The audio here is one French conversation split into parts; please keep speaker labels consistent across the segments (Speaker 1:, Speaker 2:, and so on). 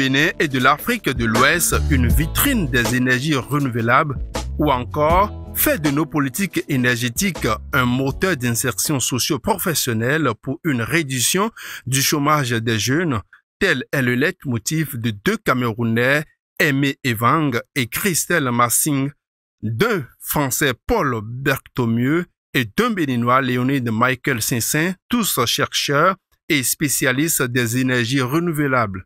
Speaker 1: Bénin et de l'Afrique de l'Ouest une vitrine des énergies renouvelables ou encore fait de nos politiques énergétiques un moteur d'insertion socio-professionnelle pour une réduction du chômage des jeunes, tel est le leitmotiv de deux Camerounais, Aimé Evang et Christelle Massing, d'un Français Paul Berthomieux et d'un Béninois Léonide Michael Saint-Saint, tous chercheurs et spécialistes des énergies renouvelables.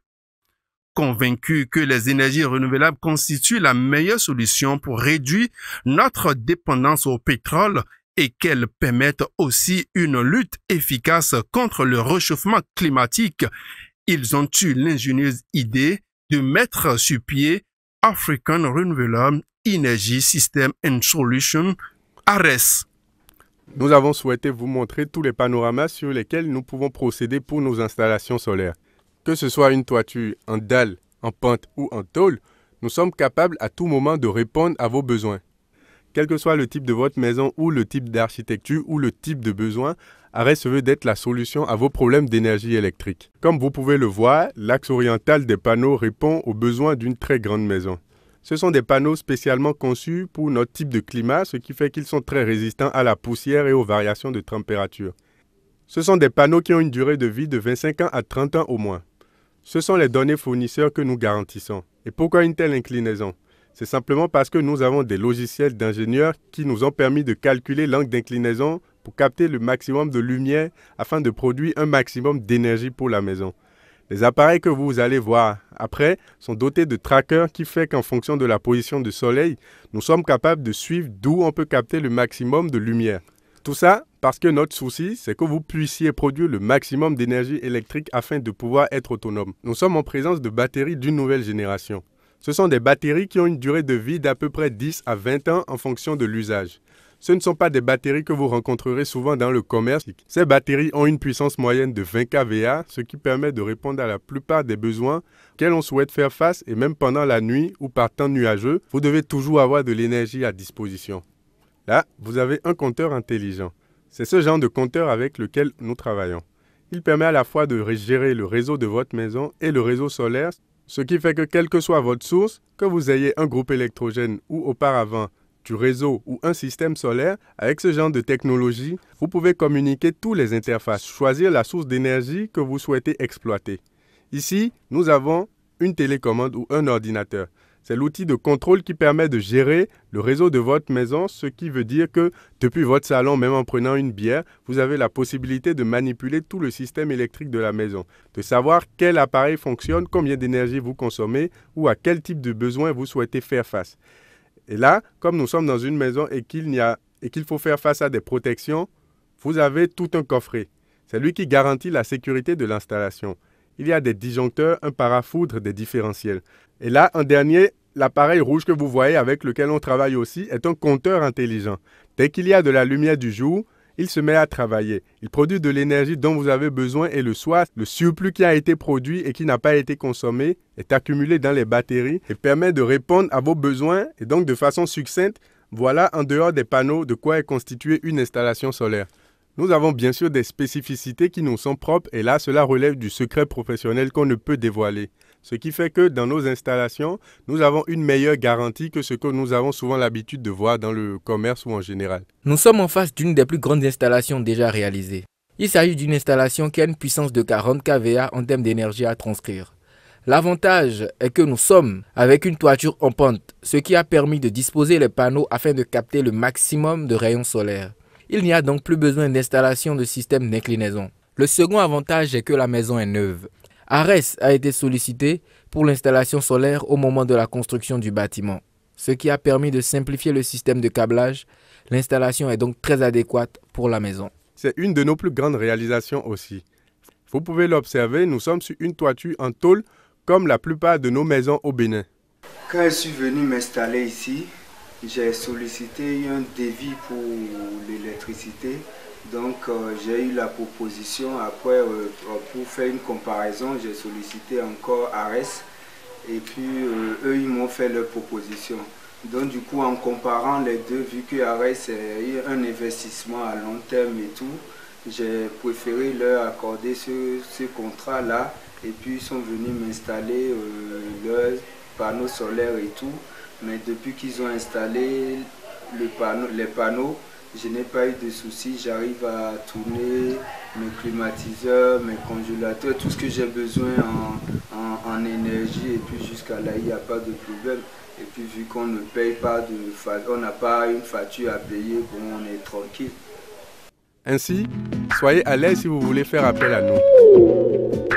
Speaker 1: Convaincus que les énergies renouvelables constituent la meilleure solution pour réduire notre dépendance au pétrole et qu'elles permettent aussi une lutte efficace contre le réchauffement climatique, ils ont eu l'ingénieuse idée de mettre sur pied African Renewable Energy System and Solution, ARES.
Speaker 2: Nous avons souhaité vous montrer tous les panoramas sur lesquels nous pouvons procéder pour nos installations solaires. Que ce soit une toiture en dalle, en pente ou en tôle, nous sommes capables à tout moment de répondre à vos besoins. Quel que soit le type de votre maison ou le type d'architecture ou le type de besoin, ARES se veut d'être la solution à vos problèmes d'énergie électrique. Comme vous pouvez le voir, l'axe oriental des panneaux répond aux besoins d'une très grande maison. Ce sont des panneaux spécialement conçus pour notre type de climat, ce qui fait qu'ils sont très résistants à la poussière et aux variations de température. Ce sont des panneaux qui ont une durée de vie de 25 ans à 30 ans au moins. Ce sont les données fournisseurs que nous garantissons. Et pourquoi une telle inclinaison? C'est simplement parce que nous avons des logiciels d'ingénieurs qui nous ont permis de calculer l'angle d'inclinaison pour capter le maximum de lumière afin de produire un maximum d'énergie pour la maison. Les appareils que vous allez voir après sont dotés de trackers qui fait qu'en fonction de la position du soleil, nous sommes capables de suivre d'où on peut capter le maximum de lumière. Tout ça parce que notre souci, c'est que vous puissiez produire le maximum d'énergie électrique afin de pouvoir être autonome. Nous sommes en présence de batteries d'une nouvelle génération. Ce sont des batteries qui ont une durée de vie d'à peu près 10 à 20 ans en fonction de l'usage. Ce ne sont pas des batteries que vous rencontrerez souvent dans le commerce. Ces batteries ont une puissance moyenne de 20 kVA, ce qui permet de répondre à la plupart des besoins auxquels on souhaite faire face et même pendant la nuit ou par temps nuageux, vous devez toujours avoir de l'énergie à disposition. Là, vous avez un compteur intelligent. C'est ce genre de compteur avec lequel nous travaillons. Il permet à la fois de gérer le réseau de votre maison et le réseau solaire, ce qui fait que quelle que soit votre source, que vous ayez un groupe électrogène ou auparavant du réseau ou un système solaire, avec ce genre de technologie, vous pouvez communiquer toutes les interfaces, choisir la source d'énergie que vous souhaitez exploiter. Ici, nous avons une télécommande ou un ordinateur. C'est l'outil de contrôle qui permet de gérer le réseau de votre maison, ce qui veut dire que depuis votre salon, même en prenant une bière, vous avez la possibilité de manipuler tout le système électrique de la maison, de savoir quel appareil fonctionne, combien d'énergie vous consommez ou à quel type de besoin vous souhaitez faire face. Et là, comme nous sommes dans une maison et qu'il faut faire face à des protections, vous avez tout un coffret. C'est lui qui garantit la sécurité de l'installation. Il y a des disjoncteurs, un parafoudre, des différentiels. Et là, en dernier, l'appareil rouge que vous voyez avec lequel on travaille aussi est un compteur intelligent. Dès qu'il y a de la lumière du jour, il se met à travailler. Il produit de l'énergie dont vous avez besoin et le soir, le surplus qui a été produit et qui n'a pas été consommé est accumulé dans les batteries et permet de répondre à vos besoins et donc de façon succincte, voilà en dehors des panneaux de quoi est constituée une installation solaire. Nous avons bien sûr des spécificités qui nous sont propres et là, cela relève du secret professionnel qu'on ne peut dévoiler. Ce qui fait que dans nos installations, nous avons une meilleure garantie que ce que nous avons souvent l'habitude de voir dans le commerce ou en général.
Speaker 3: Nous sommes en face d'une des plus grandes installations déjà réalisées. Il s'agit d'une installation qui a une puissance de 40 kVA en termes d'énergie à transcrire. L'avantage est que nous sommes avec une toiture en pente, ce qui a permis de disposer les panneaux afin de capter le maximum de rayons solaires. Il n'y a donc plus besoin d'installation de système d'inclinaison. Le second avantage est que la maison est neuve. ARES a été sollicité pour l'installation solaire au moment de la construction du bâtiment, ce qui a permis de simplifier le système de câblage. L'installation est donc très adéquate pour la maison.
Speaker 2: C'est une de nos plus grandes réalisations aussi. Vous pouvez l'observer, nous sommes sur une toiture en tôle comme la plupart de nos maisons au Bénin.
Speaker 4: Quand je suis venu m'installer ici, j'ai sollicité un devis pour l'électricité. Donc j'ai eu la proposition, après pour faire une comparaison, j'ai sollicité encore ARES et puis eux ils m'ont fait leur proposition. Donc du coup en comparant les deux, vu que ARES est un investissement à long terme et tout, j'ai préféré leur accorder ce contrat là et puis ils sont venus m'installer leurs panneaux solaires et tout. Mais depuis qu'ils ont installé les panneaux, je n'ai pas eu de soucis. J'arrive à tourner mes climatiseurs, mes congélateurs, tout ce que j'ai besoin en énergie. Et puis jusqu'à là, il n'y a pas de problème. Et puis vu qu'on ne paye pas on n'a pas une facture à payer, bon, on est tranquille.
Speaker 2: Ainsi, soyez à l'aise si vous voulez faire appel à nous.